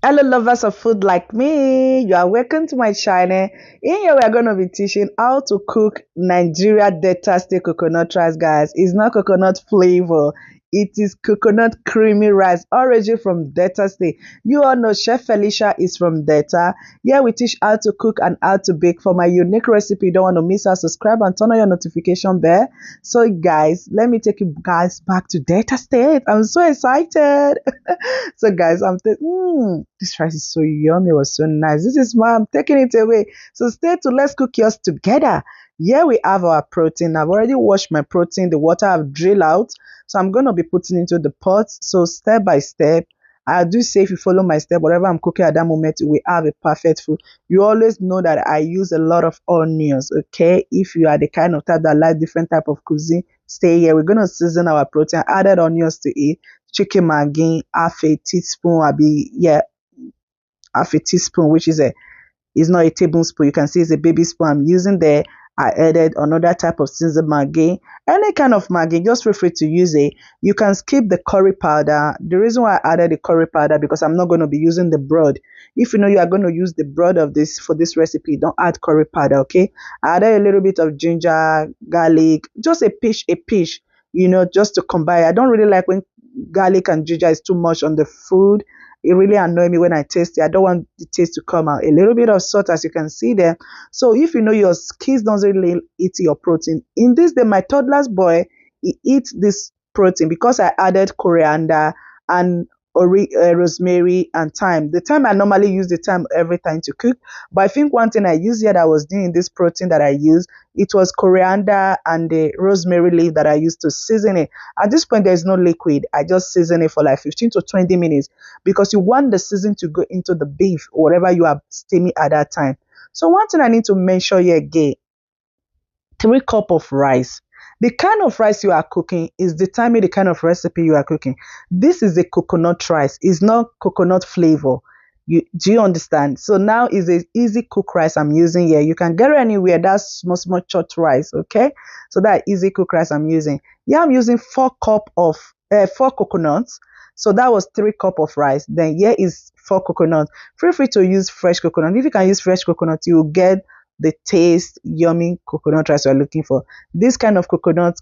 Hello, lovers of food like me. You are welcome to my channel. In here, we are going to be teaching how to cook Nigeria Delta State coconut rice, guys. It's not coconut flavor. It is coconut creamy rice, origin from Delta State. You all know Chef Felicia is from Delta. Here we teach how to cook and how to bake. For my unique recipe, you don't want to miss out. Subscribe and turn on your notification bell. So, guys, let me take you guys back to Delta State. I'm so excited. So guys, this rice is so yummy. It was so nice. This is why I'm taking it away. So stay tuned. Let's cook yours together. Here we have our protein. I've already washed my protein. The water I've drilled out. So I'm going to be putting into the pot. So step by step, I do say if you follow my step, whatever I'm cooking at that moment, we have a perfect food. You always know that I use a lot of onions, okay? If you are the kind of type that like different type of cuisine, stay here. We're going to season our protein, added onions to it, chicken maggi, half a teaspoon, half a teaspoon, which is not a tablespoon. You can see it's a baby spoon I'm using there. I added another type of seasoned maggi. Any kind of maggi, just feel free to use it. You can skip the curry powder. The reason why I added the curry powder because I'm not going to be using the broth. If you know you are going to use the broth of this for this recipe, don't add curry powder, okay? I added a little bit of ginger, garlic, just a pinch, just to combine. I don't really like when garlic and ginger is too much on the food. It really annoys me when I taste it. I don't want the taste to come out. A little bit of salt, as you can see there. So if you know your kids doesn't really eat your protein, in this day, my toddler's boy, he eats this protein because I added coriander and rosemary and thyme. The thyme I normally use the thyme every time to cook, but I think one thing I used here that was doing this protein that I use, it was coriander and the rosemary leaf that I used to season it. At this point, there's no liquid. I just season it for like 15 to 20 minutes because you want the season to go into the beef or whatever you are steaming at that time. So one thing I need to mention here again, 3 cups of rice. The kind of rice you are cooking is determining the kind of recipe you are cooking. This is a coconut rice. It's not coconut flavor. Do you understand? So now is a easy cook rice I'm using here. You can get it anywhere. That's small chopped rice. Okay. So that easy cook rice I'm using. Yeah, I'm using 4 cups of 4 coconuts. So that was 3 cups of rice. Then here is 4 coconuts. Feel free to use fresh coconut. If you can use fresh coconut, you will get the taste yummy coconut rice you're looking for. This kind of coconut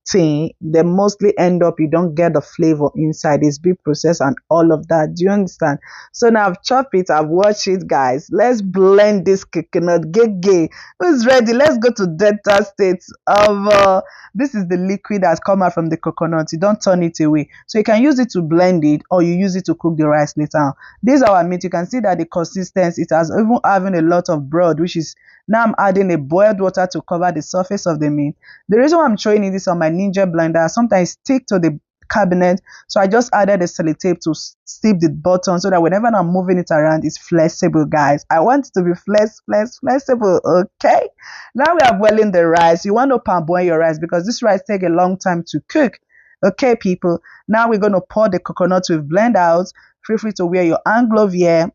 thing, they mostly end up you don't get the flavor inside. It's being processed and all of that. Do you understand? So now I've chopped it, I've washed it, guys. Let's blend this coconut. Gay. Who's ready? Let's go to Delta State of this is the liquid that's come out from the coconut. You don't turn it away. So you can use it to blend it or you use it to cook the rice later on. This is our meat. You can see that the consistency, it has even having a lot of broth, which is now I'm adding a boiled water to cover the surface of the meat. The reason why I'm showing you this on my Ninja blender, sometimes stick to the cabinet. So I just added a sellotape to stick the button so that whenever I'm moving it around, it's flexible, guys. I want it to be flexible, okay? Now we are boiling the rice. You want to parboil your rice because this rice take a long time to cook. Okay, people. Now we're going to pour the coconut we've blend out. Feel free to wear your hand glove here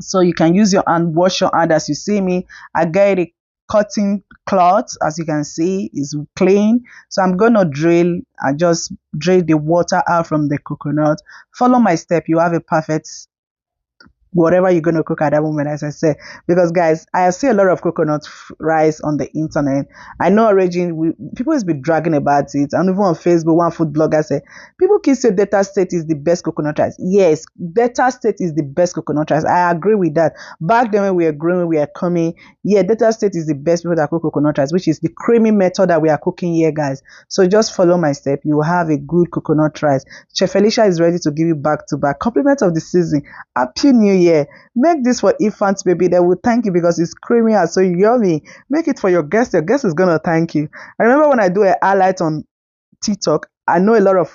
so you can use your hand, wash your hand as you see me. I get a cotton cloth, as you can see, is clean. So I'm gonna I just drill the water out from the coconut. Follow my step, you have a perfect whatever you're going to cook at that moment, as I said. Because, guys, I see a lot of coconut rice on the internet. I know already people has been dragging about it. And even on Facebook, one food blogger said, people keep saying Delta State is the best coconut rice. Yes, Delta State is the best coconut rice. I agree with that. Back then when we were growing, we were coming, yeah, Delta State is the best people that cook coconut rice, which is the creamy method that we are cooking here, guys. So just follow my step. You will have a good coconut rice. Chef Felicia is ready to give you back to back. Compliment of the season. Happy New Year. Make this for infants, baby. They will thank you because it's creamy and so yummy. Make it for your guest. Your guest is gonna thank you. I remember when I do a highlight on TikTok, I know a lot of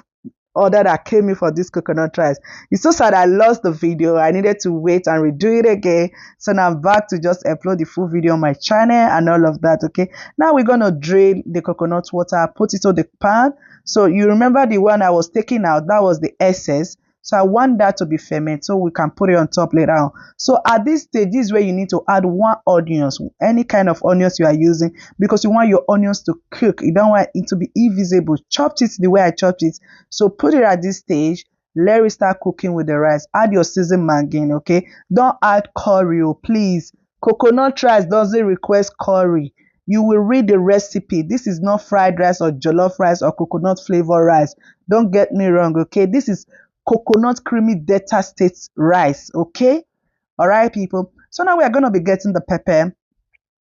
order that came in for this coconut rice. It's so sad I lost the video. I needed to wait and redo it again. So now I'm back to just upload the full video on my channel and all of that. Okay. Now we're gonna drain the coconut water, put it on the pan. So you remember the one I was taking out, that was the excess. So I want that to be fermented so we can put it on top later on. So at this stage, this is where you need to add 1 onions, any kind of onions you are using, because you want your onions to cook. You don't want it to be invisible. Chopped it the way I chopped it. So put it at this stage. let it start cooking with the rice. Add your seasoned maggi, okay? Don't add curry, please. Coconut rice doesn't request curry. You will read the recipe. This is not fried rice or jollof rice or coconut flavor rice. Don't get me wrong, okay? This is coconut creamy Delta State rice, okay? All right, people. So now we are going to be getting the pepper.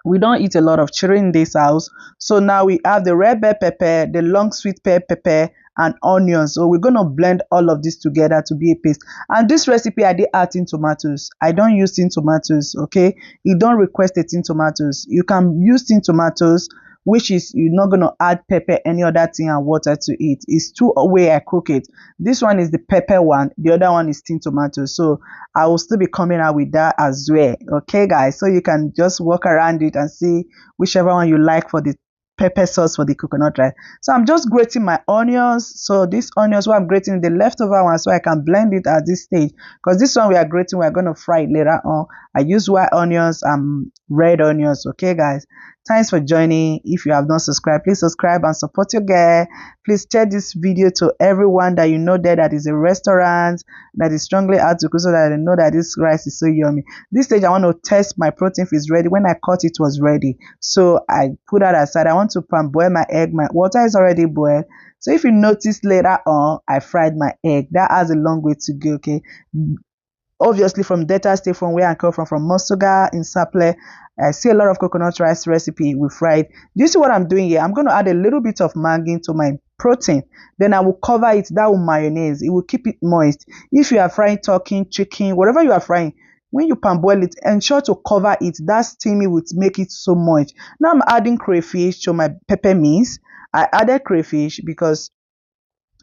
We don't eat a lot of chili in this house. So now we have the red bell pepper, the long sweet pepper, and onions. So we're going to blend all of this together to be a paste. And this recipe, I did add tin tomatoes. I don't use tin tomatoes, okay? You don't request a tin tomatoes. You can use tin tomatoes, which is you're not going to add pepper, any other thing, and water to it. It's two way I cook it. This one is the pepper one. The other one is tin tomatoes. So I will still be coming out with that as well. Okay, guys. So you can just walk around it and see whichever one you like for the pepper sauce for the coconut rice. So I'm just grating my onions. So these onions, what I'm grating the leftover one, so I can blend it at this stage. Because this one we are grating, we're going to fry it later on. I use white onions and red onions. Okay, guys. Thanks for joining. If you have not subscribed, please subscribe and support your girl. Please share this video to everyone that you know that is a restaurant that is strongly out to cook, so that they know that this rice is so yummy. This stage I want to test my protein if it's ready. When I cut it was ready, so I put that aside. I want to boil my egg. My water is already boiled. So if you notice later on, I fried my egg. That has a long way to go. Okay, obviously from Delta State, from where I come from Mosuga in Saple, I see a lot of coconut rice recipe with fried. Do you see what I'm doing here? I'm going to add a little bit of Maggi to my protein. Then I will cover it. That will mayonnaise. It will keep it moist. If you are frying turkey, chicken, whatever you are frying, when you pan boil it, ensure to cover it. That steamy will make it so moist. Now I'm adding crayfish to my pepper mix. I added crayfish because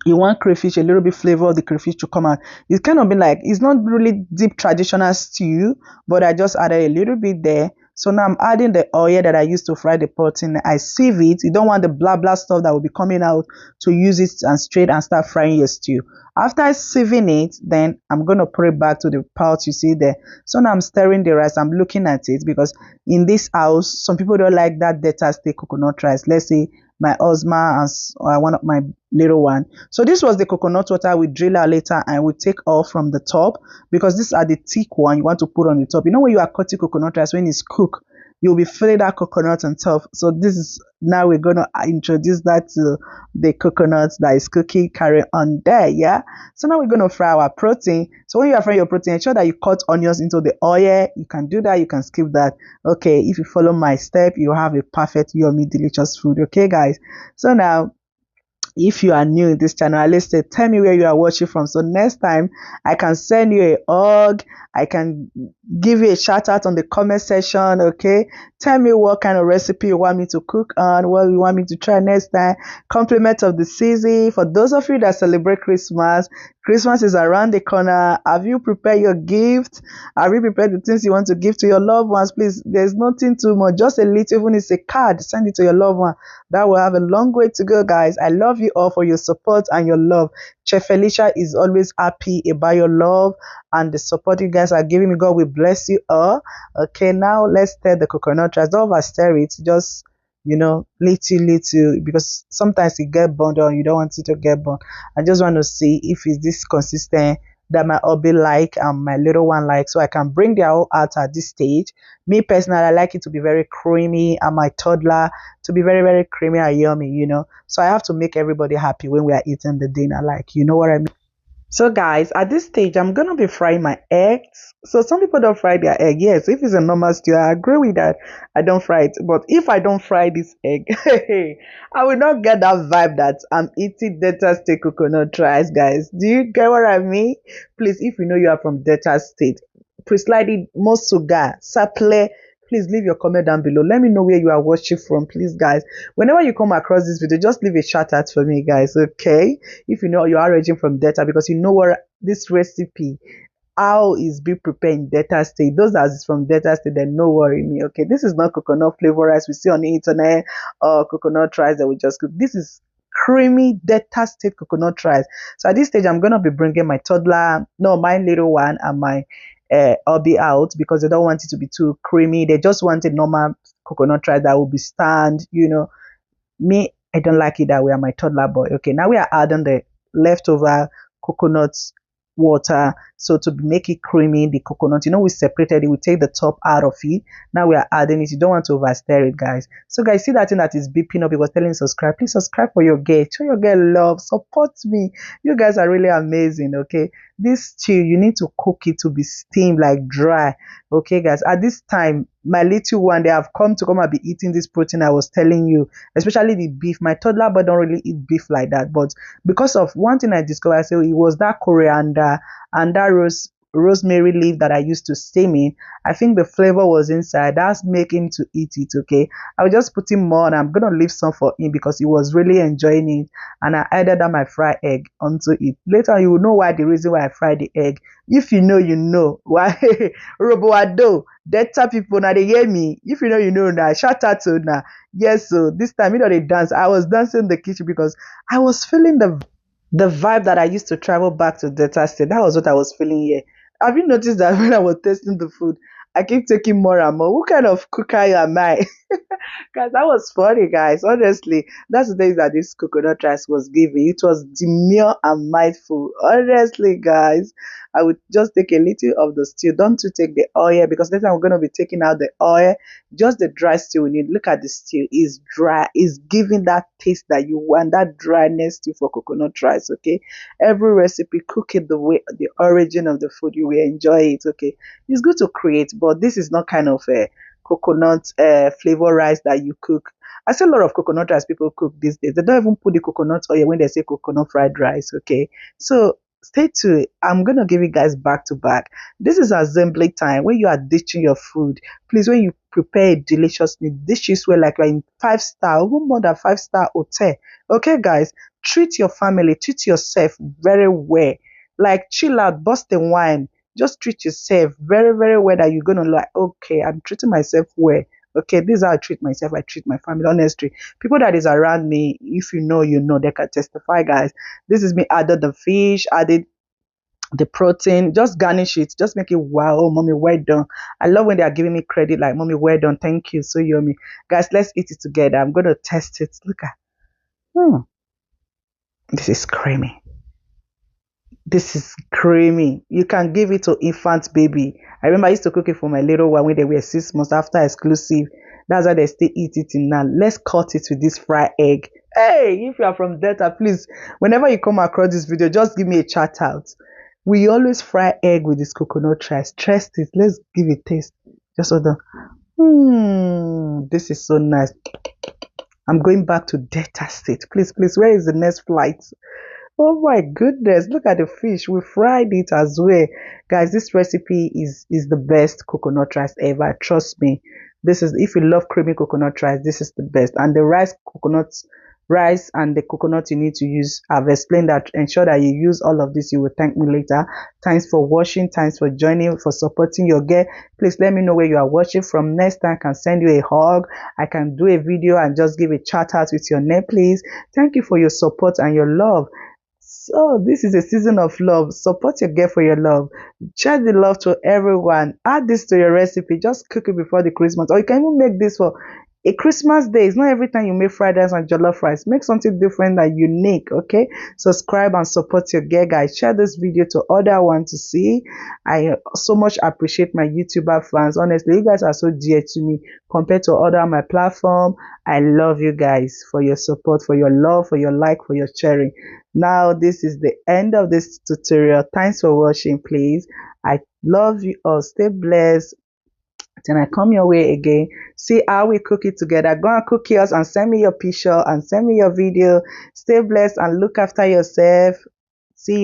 you want crayfish, a little bit flavor of the crayfish to come out. It's kind of been like, it's not really deep traditional stew, but I just added a little bit there. So now I'm adding the oil that I used to fry the protein. I sieve it. You don't want the blah blah stuff that will be coming out, to use it and straight and start frying your stew. After sieving it, then I'm going to put it back to the pot you see there. So now I'm stirring the rice. I'm looking at it because in this house, some people don't like that Delta State coconut rice. Let's say my husband and one of my little one. So this was the coconut water we drill out later, and we take off from the top, because these are the thick one you want to put on the top. You know, when you are cutting coconut rice, when it's cooked, you'll be filling that coconut on top. So this is, now we're going to introduce that to the coconut that is cooking, carry on there. Yeah, so now we're going to fry our protein. So when you are frying your protein, ensure that you cut onions into the oil. You can do that, you can skip that. Okay, if you follow my step, you have a perfect yummy delicious food. Okay, guys, so now if you are new in this channel, at least tell me where you are watching from, so next time I can send you a hug, I can give you a shout out on the comment section. Okay, tell me what kind of recipe you want me to cook on, what you want me to try next time. Compliment of the season. For those of you that celebrate Christmas is around the corner. Have you prepared your gift? Have you prepared the things you want to give to your loved ones? Please, there's nothing too much, just a little, even if it's a card, send it to your loved one. That will have a long way to go, guys. I love you all for your support and your love. Chef Felicia is always happy about your love and the support you guys are giving me. God will bless you all. Okay, now let's stir the coconut rice. Don't over stir it, just, you know, little, because sometimes it get burnt or you don't want it to get burnt. I just want to see if it's this consistent that my hubby like and my little one like, so I can bring their all out at this stage. Me personally, I like it to be very creamy, and my toddler to be very, very creamy and yummy, you know. So I have to make everybody happy when we are eating the dinner, like, you know what I mean. So guys, at this stage, I'm going to be frying my eggs. So some people don't fry their egg. Yes, if it's a normal stew, I agree with that. I don't fry it. But if I don't fry this egg, I will not get that vibe that I'm eating Delta State coconut rice, guys. Do you get what I mean? Please, if you know you are from Delta State, precisely Mosuga, Saple, please leave your comment down below. Let me know where you are watching from, please, guys. Whenever you come across this video, just leave a shout out for me, guys. Okay, if you know you are origin from Delta, because you know what this recipe, how is being prepared in Delta State. Those that is from Delta State, then no worry me. Okay, this is not coconut flavor rice we see on the internet, or coconut rice that we just cook. This is creamy Delta State coconut rice. So at this stage, I'm gonna be bringing my toddler, no, my little one, and my hubby out, because they don't want it to be too creamy. They just want a normal coconut rice that will be stand, you know. Me, I don't like it that way. I'm my toddler boy. Okay, now we are adding the leftover coconuts water, so to make it creamy. The coconut, we separated it, we take the top out of it. Now we are adding it. You don't want to overstir it, guys. So guys, see that thing that is beeping up, it was telling subscribe. Please subscribe for your girl, show your girl love, support me. You guys are really amazing. Okay, this stew, you need to cook it to be steamed, like dry. Okay guys, at this time my little one, they have come and be eating this protein I was telling you, especially the beef. My toddler boy don't really eat beef like that, but because of one thing I discovered, I said it was that coriander and that rosemary leaf that I used to steam in. I think the flavor was inside. That's making him to eat it. Okay, I will just put him more, and I'm gonna leave some for him because he was really enjoying it. And I added that my fried egg onto it. Later you will know why, the reason why I fried the egg. If you know, you know why. Roboado, Delta people, now they hear me. If you know, you know now. Shout out to now. Yes, so this time they dance. I was dancing in the kitchen because I was feeling the vibe that I used to travel back to Delta State. That was what I was feeling here. Have you noticed that when I was tasting the food, I keep taking more and more? What kind of cooker am I? Guys, that was funny, guys. Honestly, that's the days that this coconut rice was giving. It was demure and mindful. Honestly, guys, I would just take a little of the stew. Don't you take the oil, because later we're going to be taking out the oil. Just the dry stew we need. Look at the stew. It's dry. It's giving that taste that you want, that dryness stew for coconut rice, okay? Every recipe, cook it the way, the origin of the food, you will enjoy it, okay? It's good to create, but this is not kind of a coconut flavor rice that you cook. I see a lot of coconut rice people cook these days. They don't even put the coconut oil when they say coconut fried rice. Okay, so stay tuned. I'm gonna give you guys back to back. This is assembly time when you are ditching your food. Please, when you prepare a delicious meal, dish this way like you're in 5-star, even more than 5-star hotel. Okay, guys, treat your family, treat yourself very well. Like chill out, bust the wine, just treat yourself very, very well, that you're gonna like, okay, I'm treating myself well. Okay, this is how I treat myself, I treat my family. Honestly, people that is around me, if you know, you know, they can testify, guys. This is me, added the fish, added the protein, just garnish it, just make it wow. Oh, mommy, well done. I love when they are giving me credit, like, mommy, well done, thank you, so yummy. Guys, let's eat it together. I'm gonna test it. Look at, this is creamy. This is creamy. You can give it to infant baby. I remember I used to cook it for my little one when they were 6 months, after exclusive. That's why they still eat it in now. Let's cut it with this fried egg. Hey, if you are from Delta, please, whenever you come across this video, just give me a shout out. We always fry egg with this coconut rice. Trust it. Let's give it a taste. Just hold on. This is so nice. I'm going back to Delta State. Please, please, where is the next flight? Oh my goodness, look at the fish. We fried it as well. Guys, this recipe is the best coconut rice ever. Trust me. This is, if you love creamy coconut rice, this is the best. And the rice and the coconut you need to use, I've explained that. Ensure that you use all of this. You will thank me later. Thanks for watching. Thanks for joining, for supporting your girl. Please let me know where you are watching from. Next time I can send you a hug. I can do a video and just give a shout out with your name, please. Thank you for your support and your love. So this is a season of love. Support your girl for your love. Share the love to everyone. Add this to your recipe. Just cook it before the Christmas. Or you can even make this for a Christmas day. It's not every time you make fried rice and jollof rice. Make something different and unique, okay? Subscribe and support your girl, guys. Share this video to other ones to see. I so much appreciate my YouTuber fans. Honestly, you guys are so dear to me compared to other my platform. I love you guys for your support, for your love, for your like, for your sharing. Now, this is the end of this tutorial. Thanks for watching, please. I love you all. Stay blessed. Then I come your way again. See how we cook it together. Go and cook yours and send me your picture and send me your video. Stay blessed and look after yourself. See you.